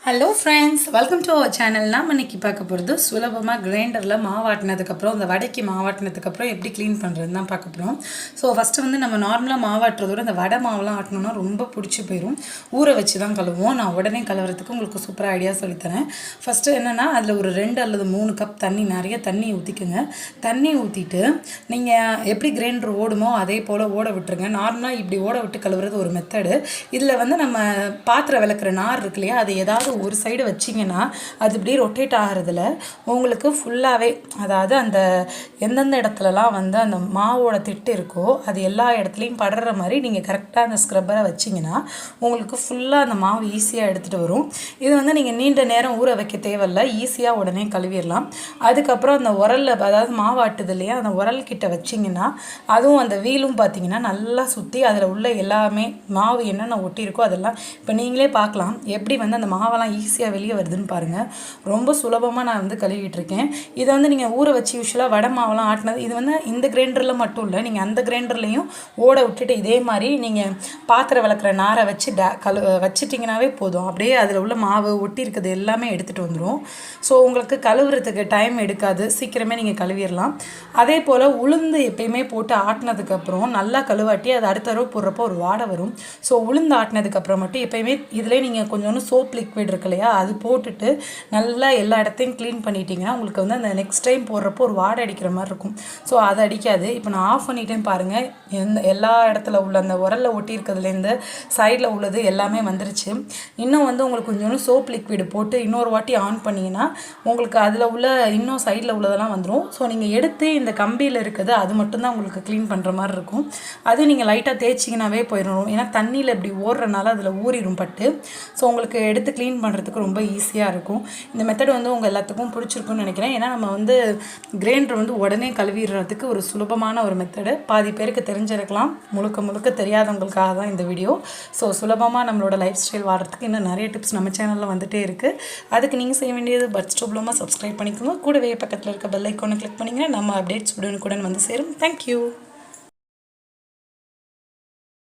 Hello friends, welcome to our channel. நாம் இன்றைக்கி பார்க்க போகிறது சுலபமாக கிரைண்டரில் மாவாட்டினதுக்கப்புறம் இந்த வடைக்கு மாவாட்டினதுக்கப்புறம் எப்படி க்ளீன் பண்ணுறதுன்னு தான் பார்க்க போகிறோம். ஸோ ஃபஸ்ட்டு வந்து நம்ம நார்மலாக மாவாட்டுறதோட இந்த வடை மாவுலாம் ஆட்டணும்னா ரொம்ப பிடிச்சி போயிடும். ஊற வச்சு தான் கழுவுவோம். நான் உடனே கழுவுறதுக்கு உங்களுக்கு சூப்பராக ஐடியா சொல்லித்தரேன். ஃபஸ்ட்டு என்னென்னா, அதில் ஒரு 2 அல்லது 3 கப் தண்ணி, நிறைய தண்ணி ஊற்றிக்குங்க. தண்ணி ஊற்றிட்டு நீங்கள் எப்படி கிரைண்டர் ஓடுமோ அதே போல் ஓட விட்டுருங்க. நார்மலாக இப்படி ஓட விட்டு கழுவுறது ஒரு மெத்தடு. இதில் வந்து நம்ம பாத்திரம் விளக்குற நார் இருக்கு இல்லையா, அது ஏதாவது ஒரு சைடு வச்சிங்கன்னா அது இப்படி ரொட்டேட் ஆகிறதுல உங்களுக்கு ஃபுல்லாகவே, அதாவது அந்த எந்தெந்த இடத்துலலாம் வந்து அந்த மாவோட திட்டு இருக்கோ அது எல்லா இடத்துலையும் படுற மாதிரி நீங்கள் கரெக்டாக அந்த ஸ்க்ரப்பரை வச்சிங்கன்னா உங்களுக்கு ஃபுல்லாக அந்த மாவு ஈஸியாக எடுத்துகிட்டு வரும். இது வந்து நீங்கள் நீண்ட நேரம் ஊற வைக்க தேவையில்லை, ஈஸியாக உடனே கழுவிடலாம். அதுக்கப்புறம் அந்த உரலில், அதாவது மாவாட்டுது இல்லையா, அந்த உரல் கிட்ட வச்சிங்கன்னா அதுவும் அந்த வீலும் பார்த்தீங்கன்னா நல்லா சுற்றி அதில் உள்ள எல்லாமே மாவு என்னென்ன ஒட்டியிருக்கோ அதெல்லாம் இப்போ நீங்களே பார்க்கலாம் எப்படி வந்து அந்த மாவெல்லாம் ஈஸியாக வெளியே வருதுன்னு பாருங்கள். ரொம்ப சுலபமாக நான் வந்து கழுவிட்டுருக்கேன். இதை வந்து நீங்கள் ஊற வச்சு யூஸ்வலாக வடை மாவெல்லாம் ஆட்டினது இது வந்து இந்த கிரைண்டரில் மட்டும் இல்லை, நீங்கள் அந்த கிரைண்டர்லையும் ஓட விட்டுட்டு இதே மாதிரி நீங்கள் பாத்திரம் விளக்குற நாரை வச்சு வச்சிட்டிங்கனாவே போதும். அப்படியே அதில் உள்ள மாவு ஒட்டி இருக்கிறது எல்லாமே எடுத்துகிட்டு வந்துடும். ஸோ உங்களுக்கு கழுவுறதுக்கு டைம் எடுக்காது, சீக்கிரமே நீங்கள் கழுவிடலாம். அதே போல் உளுந்து எப்பயுமே போட்டு ஆட்டினதுக்கப்புறம் நல்லா கழுவாட்டி அது அடுத்த தடவை போடுறப்போ ஒரு வாடை வரும். ஸோ உளுந்து ஆட்டினதுக்கப்புறம் மட்டும் எப்பயுமே இதிலே நீங்கள் கொஞ்சோண்டு சோப் லிக்விட் இருக்கு இல்லையா, அது போட்டுட்டு நல்லா எல்லா இடத்தையும் க்ளீன் பண்ணிட்டீங்கன்னா உங்களுக்கு வந்து அந்த நெக்ஸ்ட் டைம் போடுறப்போ ஒரு வாடை அடிக்கிற மாதிரி இருக்கும். ஸோ அது அடிக்காது. இப்போ நான் ஆஃப் பண்ணிட்டேன் பாருங்கள். எல்லா இடத்துல உள்ள அந்த உரலில் ஒட்டி இருக்கிறதுலேருந்து சைடில் உள்ளது எல்லாமே வந்துருச்சு. இன்னும் வந்து உங்களுக்கு கொஞ்சோண்டு சோப் லிக்விட் போட்டு இன்னொரு வாட்டி ஆன் பண்ணிங்கன்னா உங்களுக்கு அதில் உள்ள இன்னும் சைடில் உள்ளதெல்லாம் வந்துடும். ஸோ நீங்கள் எடுத்து இந்த கம்பியில் இருக்குது அது மட்டும்தான் உங்களுக்கு க்ளீன் பண்ணுற மாதிரி இருக்கும். அது நீங்கள் லைட்டாக தேய்ச்சிங்கனாவே போயிடணும். ஏன்னா தண்ணியில் இப்படி ஓடுறனால அதில் ஊறிடும் பட்டு. ஸோ உங்களுக்கு எடுத்து க்ளீன் பண்ணுறதுக்கு ரொம்ப ஈஸியாக இருக்கும். இந்த மெத்தட் வந்து உங்கள் எல்லாத்துக்கும் பிடிச்சிருக்குன்னு நினைக்கிறேன். ஏன்னா நம்ம வந்து கிரைண்டர் வந்து உடனே கழுவிடுறதுக்கு ஒரு சுலபமான ஒரு மெத்தடு. பாதி பேருக்கு தெரிஞ்சிருக்கலாம், முழுக்க முழுக்க தெரியாதவங்களுக்காக தான் இந்த வீடியோ. ஸோ சுலபமாக நம்மளோட லைஃப் ஸ்டைல் வாடுறதுக்கு இன்னும் நிறைய டிப்ஸ் நம்ம சேனலில் வந்துகிட்டே இருக்குது. அதுக்கு நீங்கள் செய்ய வேண்டியது பட்ஸ் டூப்லமாக சப்ஸ்கிரைப் பண்ணிக்கோங்க. கூடவே பக்கத்தில் இருக்க பெல் ஐக்கானை கிளிக் பண்ணிங்கன்னா நம்ம அப்டேட்ஸ் உடனுக்குடன் வந்து சேரும். தேங்க்யூ.